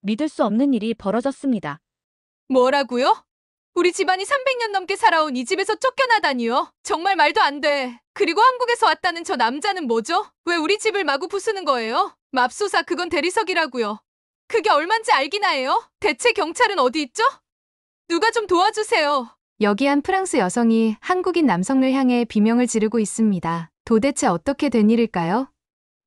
믿을 수 없는 일이 벌어졌습니다. 뭐라고요? 우리 집안이 300년 넘게 살아온 이 집에서 쫓겨나다니요? 정말 말도 안 돼. 그리고 한국에서 왔다는 저 남자는 뭐죠? 왜 우리 집을 마구 부수는 거예요? 맙소사, 그건 대리석이라고요. 그게 얼만지 알기나 해요? 대체 경찰은 어디 있죠? 누가 좀 도와주세요. 여기 한 프랑스 여성이 한국인 남성을 향해 비명을 지르고 있습니다. 도대체 어떻게 된 일일까요?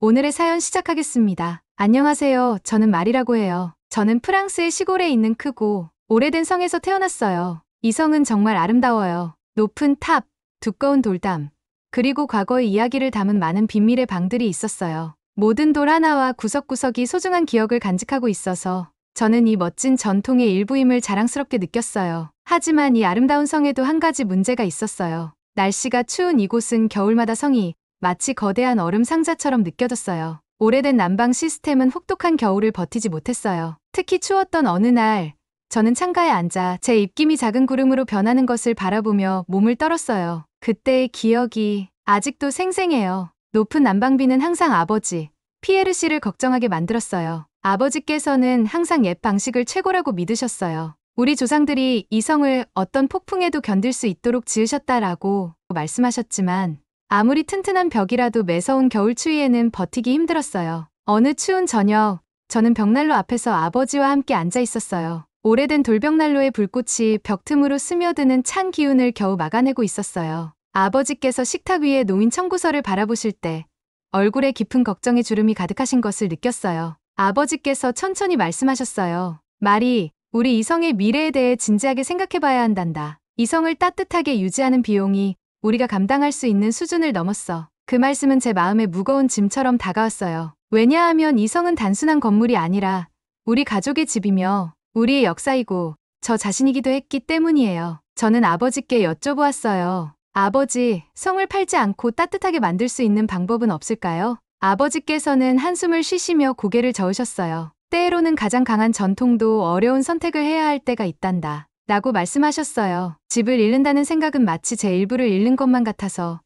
오늘의 사연 시작하겠습니다. 안녕하세요. 저는 말이라고 해요. 저는 프랑스의 시골에 있는 크고 오래된 성에서 태어났어요. 이 성은 정말 아름다워요. 높은 탑, 두꺼운 돌담, 그리고 과거의 이야기를 담은 많은 비밀의 방들이 있었어요. 모든 돌 하나와 구석구석이 소중한 기억을 간직하고 있어서 저는 이 멋진 전통의 일부임을 자랑스럽게 느꼈어요. 하지만 이 아름다운 성에도 한 가지 문제가 있었어요. 날씨가 추운 이곳은 겨울마다 성이 마치 거대한 얼음 상자처럼 느껴졌어요. 오래된 난방 시스템은 혹독한 겨울을 버티지 못했어요. 특히 추웠던 어느 날, 저는 창가에 앉아 제 입김이 작은 구름으로 변하는 것을 바라보며 몸을 떨었어요. 그때의 기억이 아직도 생생해요. 높은 난방비는 항상 아버지, 피에르 씨를 걱정하게 만들었어요. 아버지께서는 항상 옛 방식을 최고라고 믿으셨어요. 우리 조상들이 이 성을 어떤 폭풍에도 견딜 수 있도록 지으셨다라고 말씀하셨지만 아무리 튼튼한 벽이라도 매서운 겨울 추위에는 버티기 힘들었어요. 어느 추운 저녁, 저는 벽난로 앞에서 아버지와 함께 앉아 있었어요. 오래된 돌벽난로의 불꽃이 벽 틈으로 스며드는 찬 기운을 겨우 막아내고 있었어요. 아버지께서 식탁 위에 놓인 청구서를 바라보실 때 얼굴에 깊은 걱정의 주름이 가득하신 것을 느꼈어요. 아버지께서 천천히 말씀하셨어요. 마리, 우리 이성의 미래에 대해 진지하게 생각해봐야 한단다. 이성을 따뜻하게 유지하는 비용이 우리가 감당할 수 있는 수준을 넘었어. 그 말씀은 제 마음에 무거운 짐처럼 다가왔어요. 왜냐하면 이성은 단순한 건물이 아니라 우리 가족의 집이며 우리의 역사이고 저 자신이기도 했기 때문이에요. 저는 아버지께 여쭤보았어요. 아버지, 성을 팔지 않고 따뜻하게 만들 수 있는 방법은 없을까요? 아버지께서는 한숨을 쉬시며 고개를 저으셨어요. 때로는 가장 강한 전통도 어려운 선택을 해야 할 때가 있단다. 라고 말씀하셨어요. 집을 잃는다는 생각은 마치 제 일부를 잃는 것만 같아서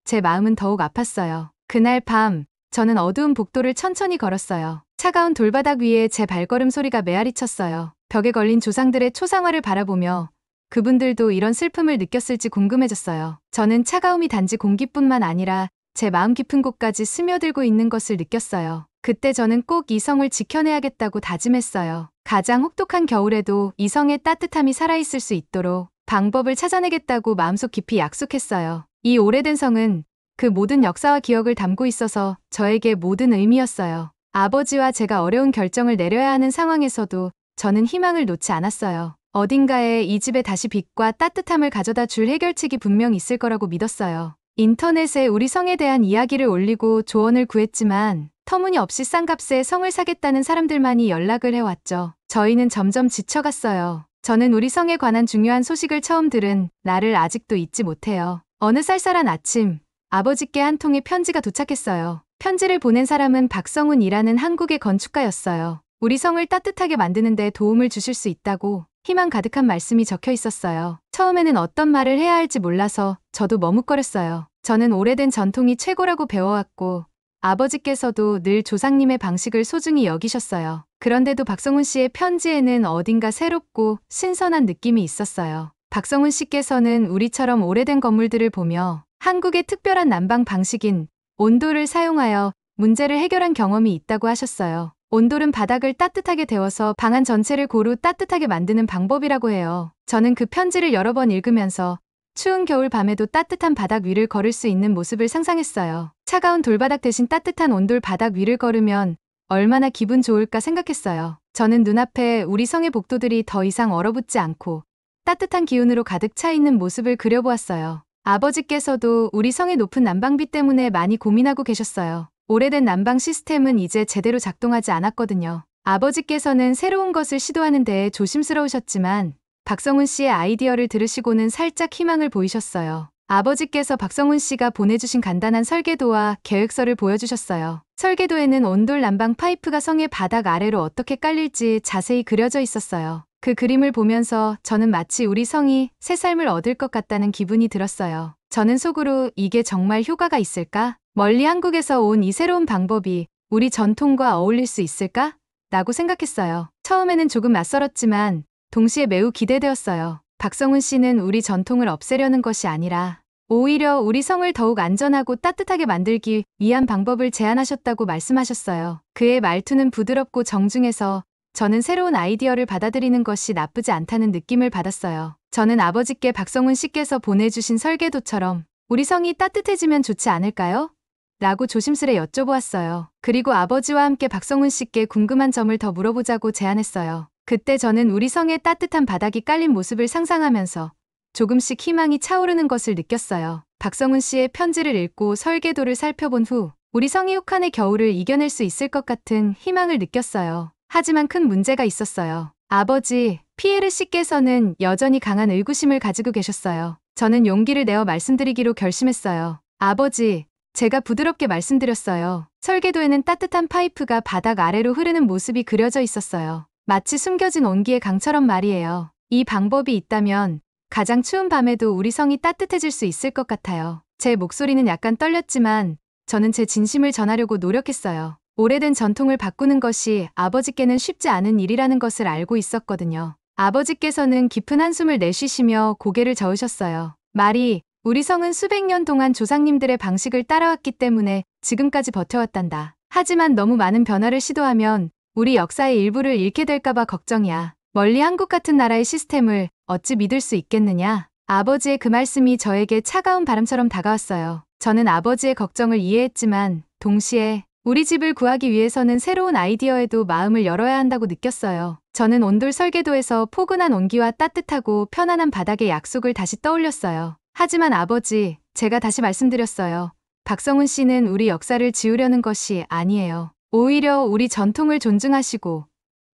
제 마음은 더욱 아팠어요. 그날 밤, 저는 어두운 복도를 천천히 걸었어요. 차가운 돌바닥 위에 제 발걸음 소리가 메아리 쳤어요. 벽에 걸린 조상들의 초상화를 바라보며 그분들도 이런 슬픔을 느꼈을지 궁금해졌어요. 저는 차가움이 단지 공기뿐만 아니라 제 마음 깊은 곳까지 스며들고 있는 것을 느꼈어요. 그때 저는 꼭 이 성을 지켜내야겠다고 다짐했어요. 가장 혹독한 겨울에도 이 성의 따뜻함이 살아있을 수 있도록 방법을 찾아내겠다고 마음속 깊이 약속했어요. 이 오래된 성은 그 모든 역사와 기억을 담고 있어서 저에게 모든 의미였어요. 아버지와 제가 어려운 결정을 내려야 하는 상황에서도 저는 희망을 놓지 않았어요. 어딘가에 이 집에 다시 빛과 따뜻함을 가져다 줄 해결책이 분명 있을 거라고 믿었어요. 인터넷에 우리 성에 대한 이야기를 올리고 조언을 구했지만 터무니없이 싼 값에 성을 사겠다는 사람들만이 연락을 해왔죠. 저희는 점점 지쳐갔어요. 저는 우리 성에 관한 중요한 소식을 처음 들은 날을 아직도 잊지 못해요. 어느 쌀쌀한 아침, 아버지께 한 통의 편지가 도착했어요. 편지를 보낸 사람은 박성훈이라는 한국의 건축가였어요. 우리 성을 따뜻하게 만드는 데 도움을 주실 수 있다고 희망 가득한 말씀이 적혀 있었어요. 처음에는 어떤 말을 해야 할지 몰라서 저도 머뭇거렸어요. 저는 오래된 전통이 최고라고 배워왔고 아버지께서도 늘 조상님의 방식을 소중히 여기셨어요. 그런데도 박성훈 씨의 편지에는 어딘가 새롭고 신선한 느낌이 있었어요. 박성훈 씨께서는 우리처럼 오래된 건물들을 보며 한국의 특별한 난방 방식인 온돌을 사용하여 문제를 해결한 경험이 있다고 하셨어요. 온돌은 바닥을 따뜻하게 데워서 방 안 전체를 고루 따뜻하게 만드는 방법이라고 해요. 저는 그 편지를 여러 번 읽으면서 추운 겨울 밤에도 따뜻한 바닥 위를 걸을 수 있는 모습을 상상했어요. 차가운 돌바닥 대신 따뜻한 온돌 바닥 위를 걸으면 얼마나 기분 좋을까 생각했어요. 저는 눈앞에 우리 성의 복도들이 더 이상 얼어붙지 않고 따뜻한 기운으로 가득 차 있는 모습을 그려보았어요. 아버지께서도 우리 성의 높은 난방비 때문에 많이 고민하고 계셨어요. 오래된 난방 시스템은 이제 제대로 작동하지 않았거든요. 아버지께서는 새로운 것을 시도하는 데에 조심스러우셨지만 박성훈 씨의 아이디어를 들으시고는 살짝 희망을 보이셨어요. 아버지께서 박성훈 씨가 보내주신 간단한 설계도와 계획서를 보여주셨어요. 설계도에는 온돌 난방 파이프가 성의 바닥 아래로 어떻게 깔릴지 자세히 그려져 있었어요. 그 그림을 보면서 저는 마치 우리 성이 새 삶을 얻을 것 같다는 기분이 들었어요. 저는 속으로 이게 정말 효과가 있을까? 멀리 한국에서 온 이 새로운 방법이 우리 전통과 어울릴 수 있을까? 라고 생각했어요. 처음에는 조금 낯설었지만 동시에 매우 기대되었어요. 박성훈 씨는 우리 전통을 없애려는 것이 아니라 오히려 우리 성을 더욱 안전하고 따뜻하게 만들기 위한 방법을 제안하셨다고 말씀하셨어요. 그의 말투는 부드럽고 정중해서 저는 새로운 아이디어를 받아들이는 것이 나쁘지 않다는 느낌을 받았어요. 저는 아버지께 박성훈 씨께서 보내주신 설계도처럼 우리 성이 따뜻해지면 좋지 않을까요? 라고 조심스레 여쭤보았어요. 그리고 아버지와 함께 박성훈 씨께 궁금한 점을 더 물어보자고 제안했어요. 그때 저는 우리 성의 따뜻한 바닥이 깔린 모습을 상상하면서 조금씩 희망이 차오르는 것을 느꼈어요. 박성훈 씨의 편지를 읽고 설계도를 살펴본 후 우리 성이 혹한의 겨울을 이겨낼 수 있을 것 같은 희망을 느꼈어요. 하지만 큰 문제가 있었어요. 아버지, 피에르 씨께서는 여전히 강한 의구심을 가지고 계셨어요. 저는 용기를 내어 말씀드리기로 결심했어요. 아버지, 제가 부드럽게 말씀드렸어요. 설계도에는 따뜻한 파이프가 바닥 아래로 흐르는 모습이 그려져 있었어요. 마치 숨겨진 온기의 강처럼 말이에요. 이 방법이 있다면 가장 추운 밤에도 우리 성이 따뜻해질 수 있을 것 같아요. 제 목소리는 약간 떨렸지만 저는 제 진심을 전하려고 노력했어요. 오래된 전통을 바꾸는 것이 아버지께는 쉽지 않은 일이라는 것을 알고 있었거든요. 아버지께서는 깊은 한숨을 내쉬시며 고개를 저으셨어요. 말이 우리 성은 수백 년 동안 조상님들의 방식을 따라왔기 때문에 지금까지 버텨왔단다. 하지만 너무 많은 변화를 시도하면 우리 역사의 일부를 잃게 될까봐 걱정이야. 멀리 한국 같은 나라의 시스템을 어찌 믿을 수 있겠느냐? 아버지의 그 말씀이 저에게 차가운 바람처럼 다가왔어요. 저는 아버지의 걱정을 이해했지만 동시에 우리 집을 구하기 위해서는 새로운 아이디어에도 마음을 열어야 한다고 느꼈어요. 저는 온돌 설계도에서 포근한 온기와 따뜻하고 편안한 바닥의 약속을 다시 떠올렸어요. 하지만 아버지, 제가 다시 말씀드렸어요. 박성훈 씨는 우리 역사를 지우려는 것이 아니에요. 오히려 우리 전통을 존중하시고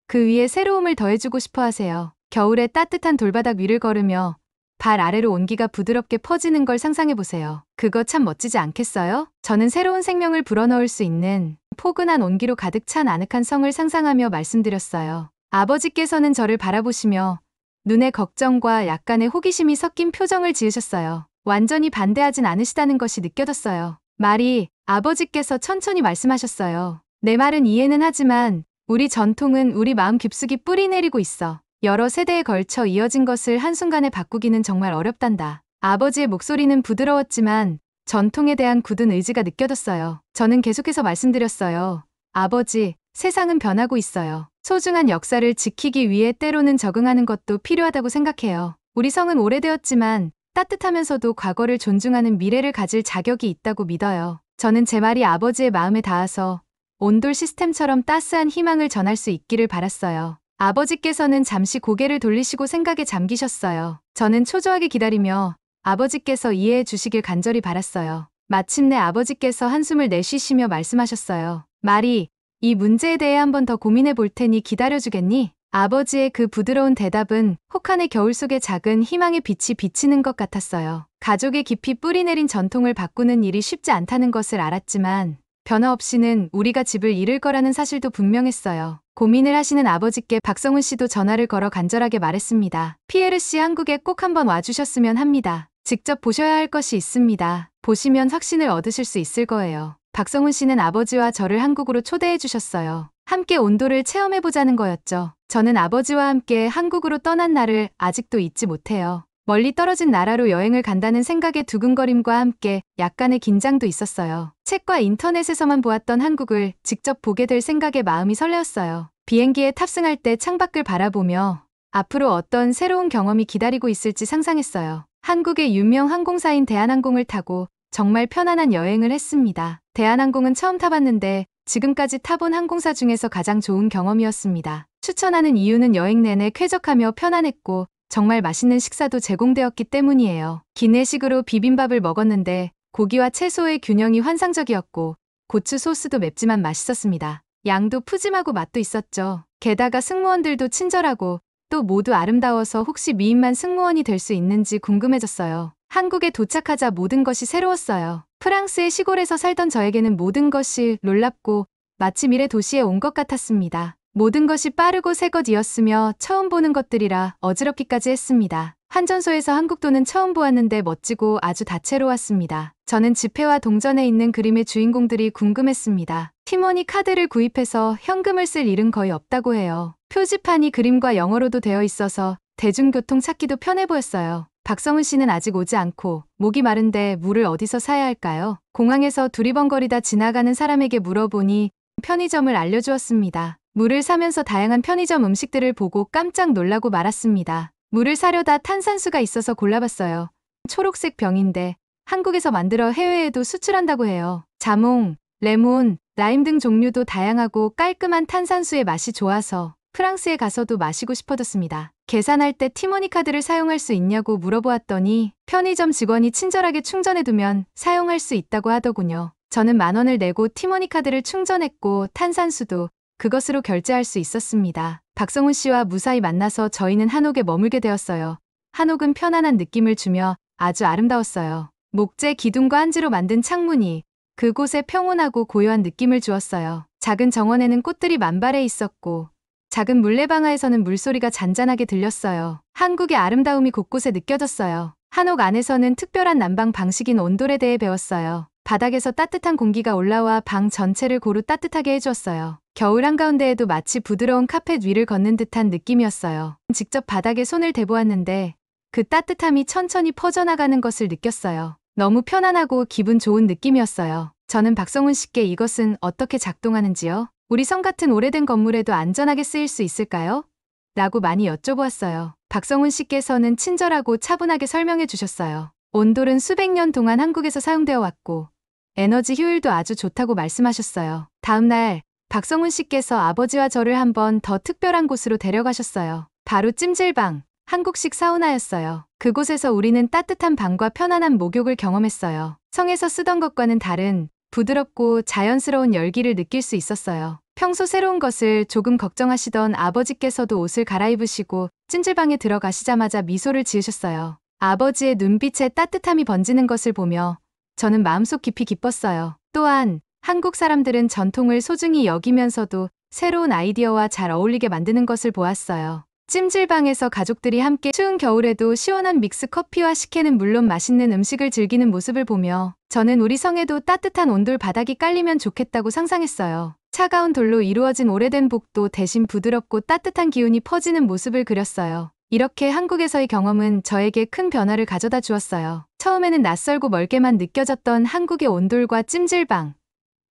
그 위에 새로움을 더해주고 싶어 하세요. 겨울에 따뜻한 돌바닥 위를 걸으며 발 아래로 온기가 부드럽게 퍼지는 걸 상상해보세요. 그거 참 멋지지 않겠어요? 저는 새로운 생명을 불어넣을 수 있는 포근한 온기로 가득 찬 아늑한 성을 상상하며 말씀드렸어요. 아버지께서는 저를 바라보시며 눈에 걱정과 약간의 호기심이 섞인 표정을 지으셨어요. 완전히 반대하진 않으시다는 것이 느껴졌어요. 말이 아버지께서 천천히 말씀하셨어요. 내 말은 이해는 하지만 우리 전통은 우리 마음 깊숙이 뿌리 내리고 있어. 여러 세대에 걸쳐 이어진 것을 한순간에 바꾸기는 정말 어렵단다. 아버지의 목소리는 부드러웠지만 전통에 대한 굳은 의지가 느껴졌어요. 저는 계속해서 말씀드렸어요. 아버지, 세상은 변하고 있어요. 소중한 역사를 지키기 위해 때로는 적응하는 것도 필요하다고 생각해요. 우리 성은 오래되었지만 따뜻하면서도 과거를 존중하는 미래를 가질 자격이 있다고 믿어요. 저는 제 말이 아버지의 마음에 닿아서 온돌 시스템처럼 따스한 희망을 전할 수 있기를 바랐어요. 아버지께서는 잠시 고개를 돌리시고 생각에 잠기셨어요. 저는 초조하게 기다리며 아버지께서 이해해 주시길 간절히 바랐어요. 마침내 아버지께서 한숨을 내쉬시며 말씀하셨어요. 말이 이 문제에 대해 한 번 더 고민해 볼 테니 기다려주겠니? 아버지의 그 부드러운 대답은 혹한의 겨울 속에 작은 희망의 빛이 비치는 것 같았어요. 가족의 깊이 뿌리내린 전통을 바꾸는 일이 쉽지 않다는 것을 알았지만 변화 없이는 우리가 집을 잃을 거라는 사실도 분명했어요. 고민을 하시는 아버지께 박성훈 씨도 전화를 걸어 간절하게 말했습니다. 피에르 씨 한국에 꼭 한번 와주셨으면 합니다. 직접 보셔야 할 것이 있습니다. 보시면 확신을 얻으실 수 있을 거예요. 박성훈 씨는 아버지와 저를 한국으로 초대해 주셨어요. 함께 온도를 체험해보자는 거였죠. 저는 아버지와 함께 한국으로 떠난 날을 아직도 잊지 못해요. 멀리 떨어진 나라로 여행을 간다는 생각의 두근거림과 함께 약간의 긴장도 있었어요. 책과 인터넷에서만 보았던 한국을 직접 보게 될 생각에 마음이 설레었어요. 비행기에 탑승할 때 창밖을 바라보며 앞으로 어떤 새로운 경험이 기다리고 있을지 상상했어요. 한국의 유명 항공사인 대한항공을 타고 정말 편안한 여행을 했습니다. 대한항공은 처음 타봤는데 지금까지 타본 항공사 중에서 가장 좋은 경험이었습니다. 추천하는 이유는 여행 내내 쾌적하며 편안했고 정말 맛있는 식사도 제공되었기 때문이에요. 기내식으로 비빔밥을 먹었는데 고기와 채소의 균형이 환상적이었고 고추 소스도 맵지만 맛있었습니다. 양도 푸짐하고 맛도 있었죠. 게다가 승무원들도 친절하고 또 모두 아름다워서 혹시 미인만 승무원이 될 수 있는지 궁금해졌어요. 한국에 도착하자 모든 것이 새로웠어요. 프랑스의 시골에서 살던 저에게는 모든 것이 놀랍고 마치 미래 도시에 온 것 같았습니다. 모든 것이 빠르고 새 것이었으며 처음 보는 것들이라 어지럽기까지 했습니다. 환전소에서 한국도는 처음 보았는데 멋지고 아주 다채로웠습니다. 저는 지폐와 동전에 있는 그림의 주인공들이 궁금했습니다. 티모니 카드를 구입해서 현금을 쓸 일은 거의 없다고 해요. 표지판이 그림과 영어로도 되어 있어서 대중교통 찾기도 편해 보였어요. 박성훈 씨는 아직 오지 않고 목이 마른데 물을 어디서 사야 할까요? 공항에서 두리번거리다 지나가는 사람에게 물어보니 편의점을 알려주었습니다. 물을 사면서 다양한 편의점 음식들을 보고 깜짝 놀라고 말았습니다. 물을 사려다 탄산수가 있어서 골라봤어요. 초록색 병인데 한국에서 만들어 해외에도 수출한다고 해요. 자몽, 레몬, 라임 등 종류도 다양하고 깔끔한 탄산수의 맛이 좋아서 프랑스에 가서도 마시고 싶어졌습니다. 계산할 때 티모니 카드를 사용할 수 있냐고 물어보았더니 편의점 직원이 친절하게 충전해두면 사용할 수 있다고 하더군요. 저는 10,000원을 내고 티모니 카드를 충전했고 탄산수도 그것으로 결제할 수 있었습니다. 박성훈 씨와 무사히 만나서 저희는 한옥에 머물게 되었어요. 한옥은 편안한 느낌을 주며 아주 아름다웠어요. 목재 기둥과 한지로 만든 창문이 그곳에 평온하고 고요한 느낌을 주었어요. 작은 정원에는 꽃들이 만발해 있었고 작은 물레방아에서는 물소리가 잔잔하게 들렸어요. 한국의 아름다움이 곳곳에 느껴졌어요. 한옥 안에서는 특별한 난방 방식인 온돌에 대해 배웠어요. 바닥에서 따뜻한 공기가 올라와 방 전체를 고루 따뜻하게 해주었어요. 겨울 한가운데에도 마치 부드러운 카펫 위를 걷는 듯한 느낌이었어요. 직접 바닥에 손을 대보았는데 그 따뜻함이 천천히 퍼져나가는 것을 느꼈어요. 너무 편안하고 기분 좋은 느낌이었어요. 저는 박성훈 씨께 이것은 어떻게 작동하는지요? 우리 성 같은 오래된 건물에도 안전하게 쓰일 수 있을까요? 라고 많이 여쭤보았어요. 박성훈 씨께서는 친절하고 차분하게 설명해 주셨어요. 온돌은 수백 년 동안 한국에서 사용되어 왔고 에너지 효율도 아주 좋다고 말씀하셨어요. 다음 날 박성훈 씨께서 아버지와 저를 한 번 더 특별한 곳으로 데려가셨어요. 바로 찜질방, 한국식 사우나였어요. 그곳에서 우리는 따뜻한 방과 편안한 목욕을 경험했어요. 성에서 쓰던 것과는 다른 부드럽고 자연스러운 열기를 느낄 수 있었어요. 평소 새로운 것을 조금 걱정하시던 아버지께서도 옷을 갈아입으시고 찜질방에 들어가시자마자 미소를 지으셨어요. 아버지의 눈빛에 따뜻함이 번지는 것을 보며 저는 마음속 깊이 기뻤어요. 또한 한국 사람들은 전통을 소중히 여기면서도 새로운 아이디어와 잘 어울리게 만드는 것을 보았어요. 찜질방에서 가족들이 함께 추운 겨울에도 시원한 믹스 커피와 식혜는 물론 맛있는 음식을 즐기는 모습을 보며 저는 우리 성에도 따뜻한 온돌 바닥이 깔리면 좋겠다고 상상했어요. 차가운 돌로 이루어진 오래된 복도 대신 부드럽고 따뜻한 기운이 퍼지는 모습을 그렸어요. 이렇게 한국에서의 경험은 저에게 큰 변화를 가져다 주었어요. 처음에는 낯설고 멀게만 느껴졌던 한국의 온돌과 찜질방,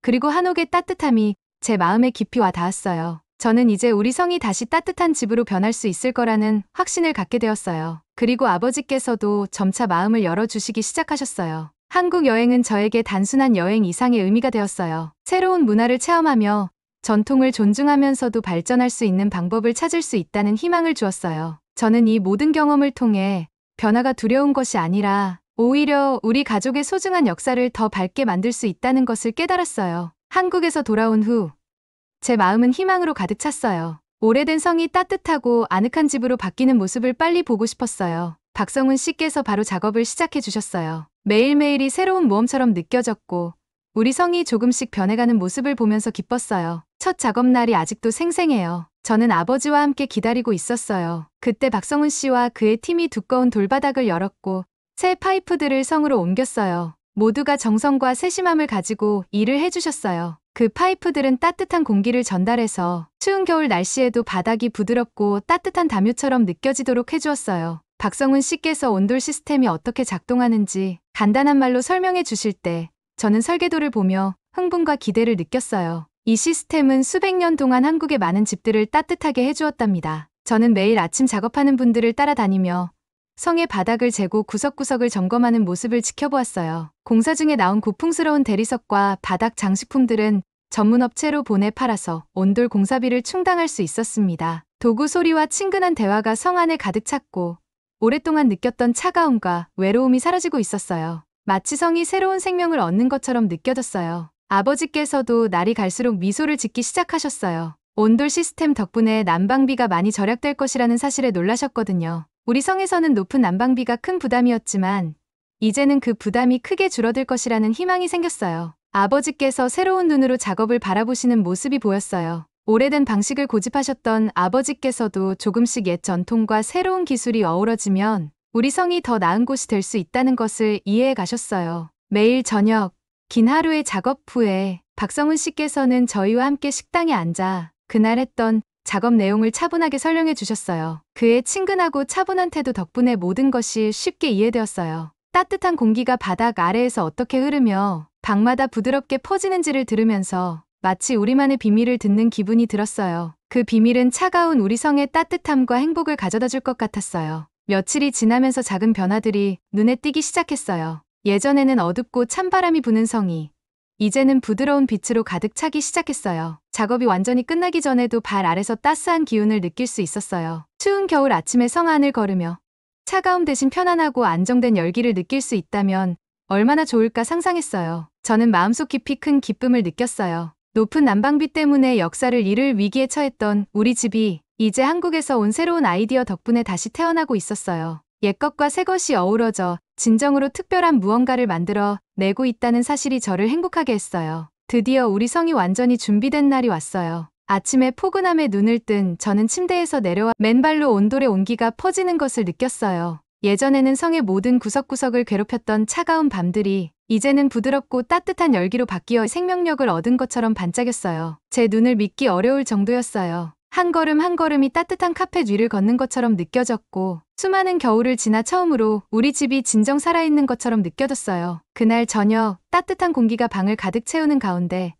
그리고 한옥의 따뜻함이 제 마음에 깊이 와 닿았어요. 저는 이제 우리 성이 다시 따뜻한 집으로 변할 수 있을 거라는 확신을 갖게 되었어요. 그리고 아버지께서도 점차 마음을 열어주시기 시작하셨어요. 한국 여행은 저에게 단순한 여행 이상의 의미가 되었어요. 새로운 문화를 체험하며 전통을 존중하면서도 발전할 수 있는 방법을 찾을 수 있다는 희망을 주었어요. 저는 이 모든 경험을 통해 변화가 두려운 것이 아니라 오히려 우리 가족의 소중한 역사를 더 밝게 만들 수 있다는 것을 깨달았어요. 한국에서 돌아온 후 제 마음은 희망으로 가득 찼어요. 오래된 성이 따뜻하고 아늑한 집으로 바뀌는 모습을 빨리 보고 싶었어요. 박성훈 씨께서 바로 작업을 시작해 주셨어요. 매일매일이 새로운 모험처럼 느껴졌고 우리 성이 조금씩 변해가는 모습을 보면서 기뻤어요. 첫 작업날이 아직도 생생해요. 저는 아버지와 함께 기다리고 있었어요. 그때 박성훈 씨와 그의 팀이 두꺼운 돌바닥을 열었고 새 파이프들을 성으로 옮겼어요. 모두가 정성과 세심함을 가지고 일을 해주셨어요. 그 파이프들은 따뜻한 공기를 전달해서 추운 겨울 날씨에도 바닥이 부드럽고 따뜻한 담요처럼 느껴지도록 해주었어요. 박성훈 씨께서 온돌 시스템이 어떻게 작동하는지 간단한 말로 설명해 주실 때 저는 설계도를 보며 흥분과 기대를 느꼈어요. 이 시스템은 수백 년 동안 한국의 많은 집들을 따뜻하게 해주었답니다. 저는 매일 아침 작업하는 분들을 따라다니며 성의 바닥을 재고 구석구석을 점검하는 모습을 지켜보았어요. 공사 중에 나온 고풍스러운 대리석과 바닥 장식품들은 전문 업체로 보내 팔아서 온돌 공사비를 충당할 수 있었습니다. 도구 소리와 친근한 대화가 성 안에 가득 찼고 오랫동안 느꼈던 차가움과 외로움이 사라지고 있었어요. 마치 성이 새로운 생명을 얻는 것처럼 느껴졌어요. 아버지께서도 날이 갈수록 미소를 짓기 시작하셨어요. 온돌 시스템 덕분에 난방비가 많이 절약될 것이라는 사실에 놀라셨거든요. 우리 성에서는 높은 난방비가 큰 부담이었지만 이제는 그 부담이 크게 줄어들 것이라는 희망이 생겼어요. 아버지께서 새로운 눈으로 작업을 바라보시는 모습이 보였어요. 오래된 방식을 고집하셨던 아버지께서도 조금씩 옛 전통과 새로운 기술이 어우러지면 우리 성이 더 나은 곳이 될 수 있다는 것을 이해해 가셨어요. 매일 저녁 긴 하루의 작업 후에 박성훈 씨께서는 저희와 함께 식당에 앉아 그날 했던 작업 내용을 차분하게 설명해 주셨어요. 그의 친근하고 차분한 태도 덕분에 모든 것이 쉽게 이해되었어요. 따뜻한 공기가 바닥 아래에서 어떻게 흐르며 방마다 부드럽게 퍼지는지를 들으면서 마치 우리만의 비밀을 듣는 기분이 들었어요. 그 비밀은 차가운 우리 성의 따뜻함과 행복을 가져다 줄 것 같았어요. 며칠이 지나면서 작은 변화들이 눈에 띄기 시작했어요. 예전에는 어둡고 찬바람이 부는 성이 이제는 부드러운 빛으로 가득 차기 시작했어요. 작업이 완전히 끝나기 전에도 발 아래서 따스한 기운을 느낄 수 있었어요. 추운 겨울 아침에 성 안을 걸으며 차가움 대신 편안하고 안정된 열기를 느낄 수 있다면 얼마나 좋을까 상상했어요. 저는 마음속 깊이 큰 기쁨을 느꼈어요. 높은 난방비 때문에 역사를 잃을 위기에 처했던 우리 집이 이제 한국에서 온 새로운 아이디어 덕분에 다시 태어나고 있었어요. 옛것과 새것이 어우러져 진정으로 특별한 무언가를 만들어 내고 있다는 사실이 저를 행복하게 했어요. 드디어 우리 성이 완전히 준비된 날이 왔어요. 아침에 포근함에 눈을 뜬 저는 침대에서 내려와 맨발로 온돌의 온기가 퍼지는 것을 느꼈어요. 예전에는 성의 모든 구석구석을 괴롭혔던 차가운 밤들이 이제는 부드럽고 따뜻한 열기로 바뀌어 생명력을 얻은 것처럼 반짝였어요. 제 눈을 믿기 어려울 정도였어요. 한 걸음 한 걸음이 따뜻한 카펫 위를 걷는 것처럼 느껴졌고 수많은 겨울을 지나 처음으로 우리 집이 진정 살아있는 것처럼 느껴졌어요. 그날 저녁 따뜻한 공기가 방을 가득 채우는 가운데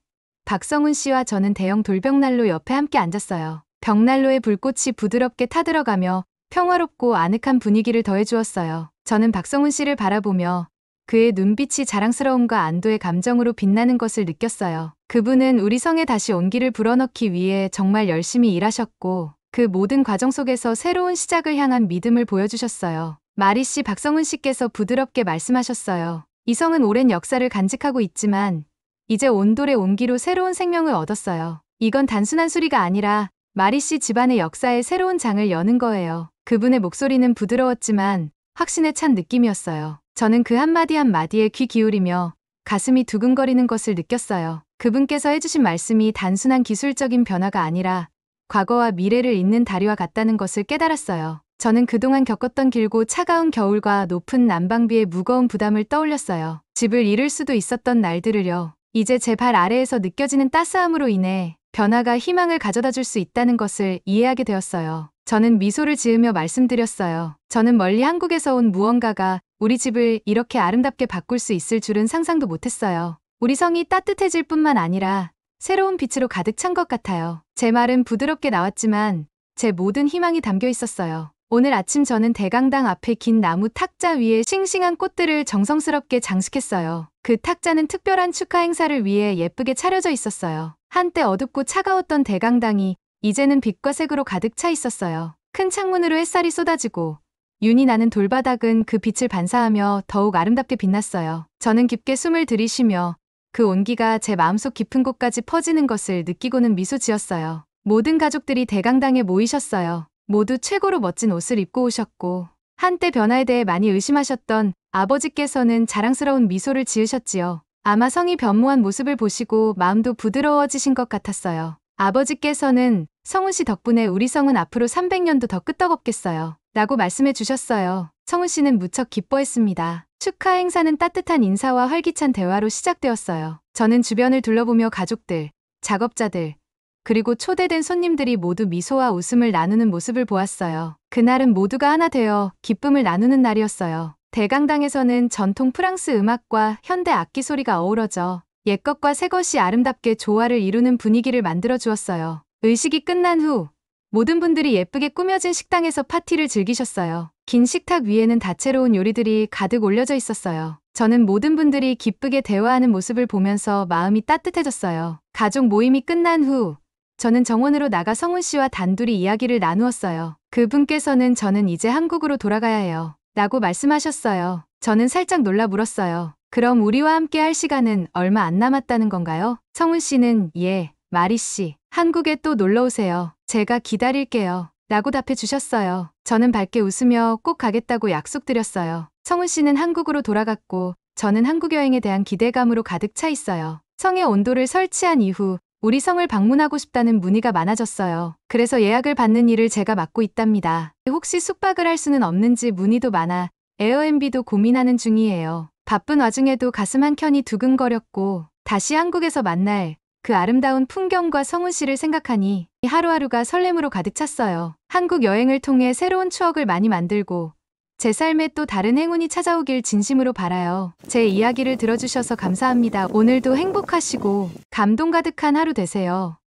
박성훈 씨와 저는 대형 돌벽난로 옆에 함께 앉았어요. 벽난로의 불꽃이 부드럽게 타들어가며 평화롭고 아늑한 분위기를 더해주었어요. 저는 박성훈 씨를 바라보며 그의 눈빛이 자랑스러움과 안도의 감정으로 빛나는 것을 느꼈어요. 그분은 우리 성에 다시 온기를 불어넣기 위해 정말 열심히 일하셨고 그 모든 과정 속에서 새로운 시작을 향한 믿음을 보여주셨어요. 마리 씨, 박성훈 씨께서 부드럽게 말씀하셨어요. 이 성은 오랜 역사를 간직하고 있지만 이제 온돌의 온기로 새로운 생명을 얻었어요. 이건 단순한 수리가 아니라 마리 씨 집안의 역사에 새로운 장을 여는 거예요. 그분의 목소리는 부드러웠지만 확신에 찬 느낌이었어요. 저는 그 한마디 한마디에 귀 기울이며 가슴이 두근거리는 것을 느꼈어요. 그분께서 해주신 말씀이 단순한 기술적인 변화가 아니라 과거와 미래를 잇는 다리와 같다는 것을 깨달았어요. 저는 그동안 겪었던 길고 차가운 겨울과 높은 난방비의 무거운 부담을 떠올렸어요. 집을 잃을 수도 있었던 날들을요. 이제 제 발 아래에서 느껴지는 따스함으로 인해 변화가 희망을 가져다 줄 수 있다는 것을 이해하게 되었어요. 저는 미소를 지으며 말씀드렸어요. 저는 멀리 한국에서 온 무언가가 우리 집을 이렇게 아름답게 바꿀 수 있을 줄은 상상도 못했어요. 우리 성이 따뜻해질 뿐만 아니라 새로운 빛으로 가득 찬 것 같아요. 제 말은 부드럽게 나왔지만 제 모든 희망이 담겨 있었어요. 오늘 아침 저는 대강당 앞에 긴 나무 탁자 위에 싱싱한 꽃들을 정성스럽게 장식했어요. 그 탁자는 특별한 축하 행사를 위해 예쁘게 차려져 있었어요. 한때 어둡고 차가웠던 대강당이 이제는 빛과 색으로 가득 차 있었어요. 큰 창문으로 햇살이 쏟아지고 윤이 나는 돌바닥은 그 빛을 반사하며 더욱 아름답게 빛났어요. 저는 깊게 숨을 들이쉬며 그 온기가 제 마음속 깊은 곳까지 퍼지는 것을 느끼고는 미소 지었어요. 모든 가족들이 대강당에 모이셨어요. 모두 최고로 멋진 옷을 입고 오셨고 한때 변화에 대해 많이 의심하셨던 아버지께서는 자랑스러운 미소를 지으셨지요. 아마 성이 변모한 모습을 보시고 마음도 부드러워지신 것 같았어요. 아버지께서는 성훈 씨 덕분에 우리 성은 앞으로 300년도 더 끄떡없겠어요. 라고 말씀해 주셨어요. 성훈 씨는 무척 기뻐했습니다. 축하 행사는 따뜻한 인사와 활기찬 대화로 시작되었어요. 저는 주변을 둘러보며 가족들, 작업자들, 그리고 초대된 손님들이 모두 미소와 웃음을 나누는 모습을 보았어요. 그날은 모두가 하나 되어 기쁨을 나누는 날이었어요. 대강당에서는 전통 프랑스 음악과 현대 악기 소리가 어우러져 옛것과 새것이 아름답게 조화를 이루는 분위기를 만들어 주었어요. 의식이 끝난 후 모든 분들이 예쁘게 꾸며진 식당에서 파티를 즐기셨어요. 긴 식탁 위에는 다채로운 요리들이 가득 올려져 있었어요. 저는 모든 분들이 기쁘게 대화하는 모습을 보면서 마음이 따뜻해졌어요. 가족 모임이 끝난 후 저는 정원으로 나가 성훈 씨와 단둘이 이야기를 나누었어요. 그분께서는 저는 이제 한국으로 돌아가야 해요. 라고 말씀하셨어요. 저는 살짝 놀라 물었어요. 그럼 우리와 함께 할 시간은 얼마 안 남았다는 건가요? 성훈 씨는 예, 마리 씨, 한국에 또 놀러 오세요. 제가 기다릴게요. 라고 답해 주셨어요. 저는 밝게 웃으며 꼭 가겠다고 약속드렸어요. 성훈 씨는 한국으로 돌아갔고 저는 한국 여행에 대한 기대감으로 가득 차 있어요. 성의 온도를 설치한 이후 우리 성을 방문하고 싶다는 문의가 많아졌어요. 그래서 예약을 받는 일을 제가 맡고 있답니다. 혹시 숙박을 할 수는 없는지 문의도 많아 에어앤비도 고민하는 중이에요. 바쁜 와중에도 가슴 한켠이 두근거렸고 다시 한국에서 만날 그 아름다운 풍경과 성훈 씨를 생각하니 하루하루가 설렘으로 가득 찼어요. 한국 여행을 통해 새로운 추억을 많이 만들고 제 삶에 또 다른 행운이 찾아오길 진심으로 바라요. 제 이야기를 들어주셔서 감사합니다. 오늘도 행복하시고 감동 가득한 하루 되세요.